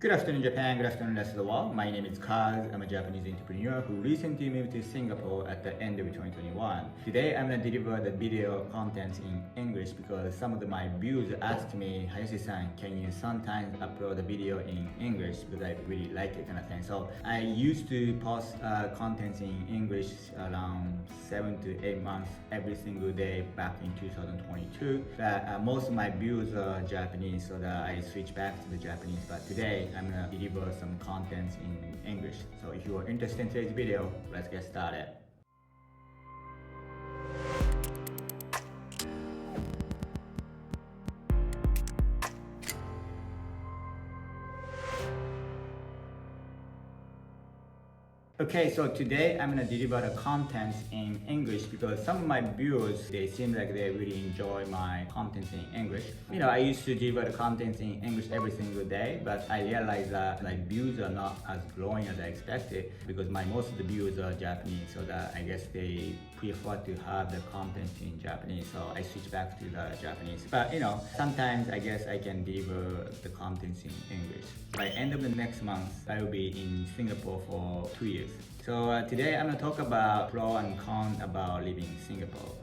Good afternoon, Japan. Good afternoon, rest of the world. My name is Kaz. I'm a Japanese entrepreneur who recently moved to Singapore at the end of 2021. Today, I'm going to deliver the video content in English because some of my viewers asked me, Hayashi-san, can you sometimes upload the video in English because I really like it kind of thing. So I used to post content in English around 7 to 8 months every single day back in 2022. But most of my viewers are Japanese, so that I switched back to the Japanese. But today, I'm gonna deliver some content in English. So if you are interested in today's video, let's get started. Okay, so today I'm gonna deliver the content in English because some of my viewers, they seem like they really enjoy my content in English. You know, I used to deliver the content in English every single day, but I realized that my views are not as growing as I expected because most of the viewers are Japanese, so that I guess they prefer to have the content in Japanese, so I switched back to the Japanese. But you know, sometimes I guess I can deliver the content in English. By end of the next month, I will be in Singapore for 2 years. So today I'm going to talk about pro and con about living in Singapore.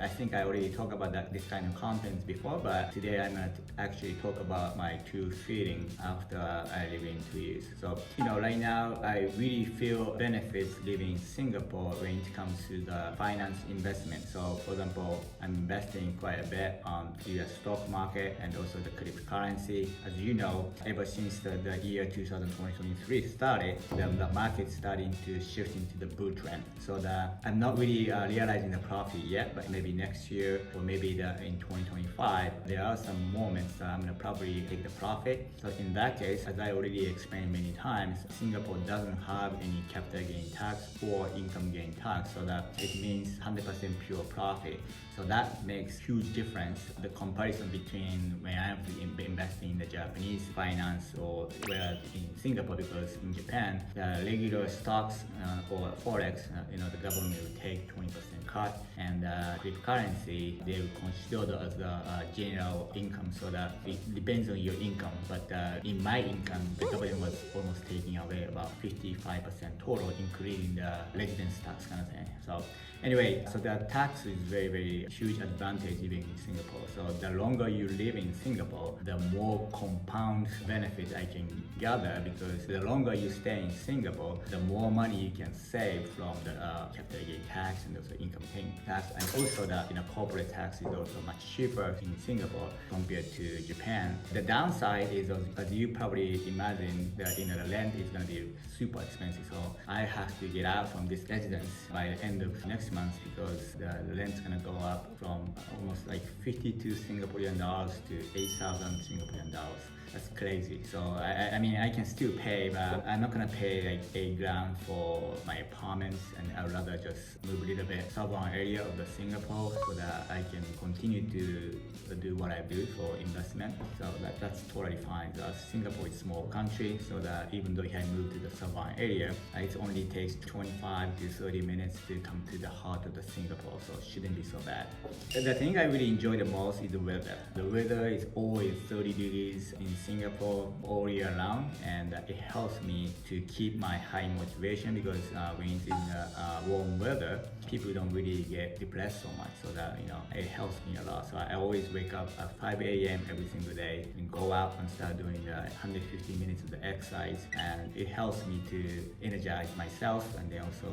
I think I already talked about this kind of content before, but today I'm going to actually talk about my true feeling after I live in 2 years. So, you know, right now I really feel benefits living in Singapore when it comes to the finance investment. So, for example, I'm investing quite a bit on the US stock market and also the cryptocurrency. As you know, ever since the year 2023 started, the market starting to shift into the bull trend. So that I'm not really realizing the profit yet, but maybe next year or maybe in 2025, there are some moments that I'm gonna probably take the profit. So in that case, as I already explained many times, Singapore doesn't have any capital gain tax or income gain tax, so that it means 100% pure profit. So that makes huge difference, the comparison between when I'm investing in the Japanese finance or whereas in Singapore, because in Japan, the regular stocks or forex, you know, the government will take 20% cut, and cryptocurrency they will consider as the general income, so that it depends on your income. But in my income, the government was almost taking away about 55% total, including the residence tax kind of thing. So anyway, so the tax is very, very huge advantage living in Singapore. So the longer you live in Singapore, the more compound benefit I can gather, because the longer you stay in Singapore, the more money you can save from the capital gain tax and also income gain tax, and also the corporate tax is also much cheaper in Singapore compared to Japan. The downside is, as you probably imagine, the rent is going to be super expensive. So I have to get out from this residence by the end of next month because the rent's going to go up from almost like 52 Singaporean dollars to 8,000 Singaporean dollars. That's crazy. So I mean, I can still pay, but I'm not gonna pay like $8,000 for my apartments, and I'd rather just move a little bit southern area of the Singapore so that I can continue to do what I do for investment. So that's totally fine. Singapore is a small country, so that even though I move to the southern area, it only takes 25 to 30 minutes to come to the heart of the Singapore, so it shouldn't be so bad. The thing I really enjoy the most is the weather. The weather is always 30 degrees in Singapore all year round, and it helps me to keep my high motivation because when it's in warm weather, people don't really get depressed so much, so that, you know, it helps me a lot. So I always wake up at 5 a.m. every single day and go out and start doing the 150 minutes of the exercise, and it helps me to energize myself, and then also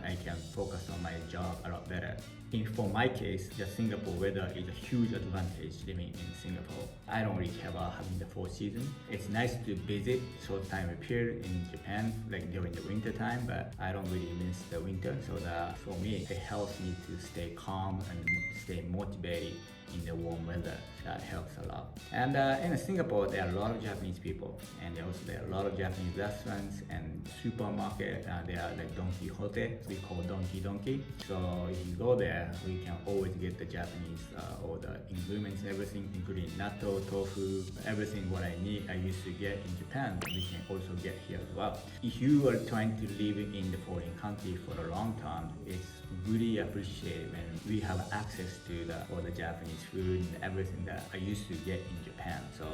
I can focus on my job a lot better. For my case, the Singapore weather is a huge advantage living in Singapore. I don't really care about having the four seasons. It's nice to visit short time period in Japan, like during the winter time, but I don't really miss the winter. So that for me, it helps me to stay calm and stay motivated in the warm weather. That helps a lot. And in Singapore, there are a lot of Japanese people, and there are a lot of Japanese restaurants and supermarket. They are like Don Quixote, we call Donkey. So if you go there, we can always get the Japanese all the ingredients, everything, including natto, tofu, everything what I need. I used to get in Japan, we can also get here as well. If you are trying to live in the foreign country for a long time, it's really appreciated when we have access to all the Japanese food and everything that I used to get in Japan. So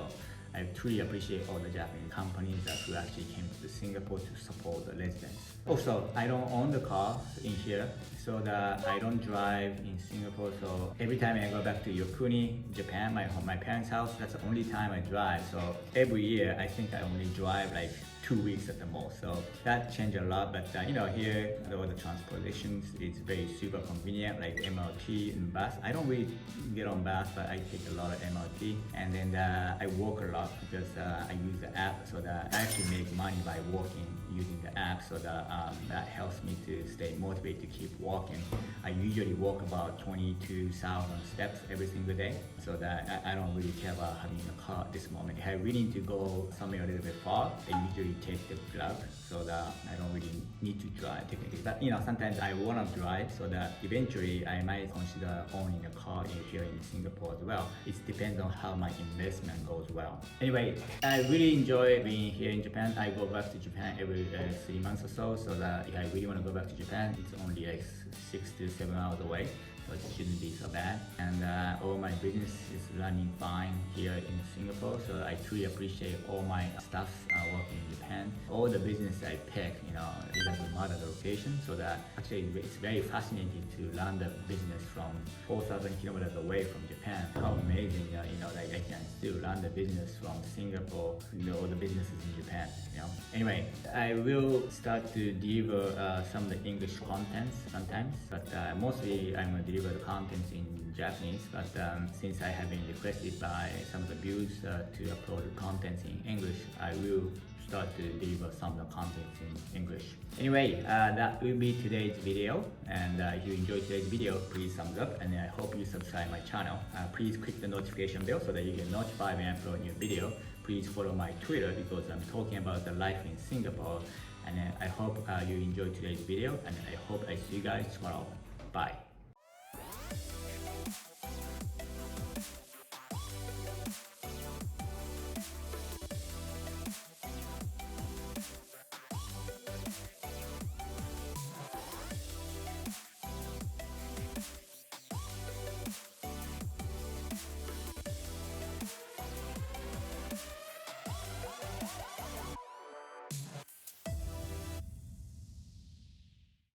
I truly appreciate all the Japanese companies who actually came to Singapore to support the residents. Also, I don't own the car in here, so that I don't drive in Singapore. So every time I go back to Yokuni, Japan, my parents' house, that's the only time I drive. So every year, I think I only drive like 2 weeks at the most. So that changed a lot. But here, all the transportations is very super convenient, like MRT and bus. I don't really get on bus, but I take a lot of MRT. And then I walk a lot because I use the app, so that I actually make money by walking using the app. So that helps me to stay motivated to keep walking. I usually walk about 22,000 steps every single day. So that I don't really care about having a car at this moment. If I really need to go somewhere a little bit far, I usually take the Grab, so that I don't really need to drive technically. But sometimes I want to drive, so that eventually I might consider owning a car here in Singapore as well. It depends on how my investment goes well. Anyway, I really enjoy being here in Japan. I go back to Japan every 3 months or so. So that if I really want to go back to Japan, it's only like 6 to 7 hours away. So it shouldn't be so bad. And all my business is running fine here in Singapore. So I truly appreciate all my staff working in Japan. All the business I pick, it doesn't matter the location. So that actually it's very fascinating to run the business from 4,000 kilometers away from Japan. How amazing, like I can still run the business from Singapore, all the businesses in Japan. Anyway, I will start to deliver some of the English contents sometimes, but mostly I'm going to deliver the contents in Japanese. But since I have been requested by some of the viewers to upload the contents in English, I will start to deliver some of the contents in English. Anyway, that will be today's video. And if you enjoyed today's video, please thumbs up, and I hope you subscribe my channel. Please click the notification bell so that you get notified when I upload a new video. Please follow my Twitter because I'm talking about the life in Singapore. And I hope you enjoyed today's video, and I hope I see you guys tomorrow. Bye.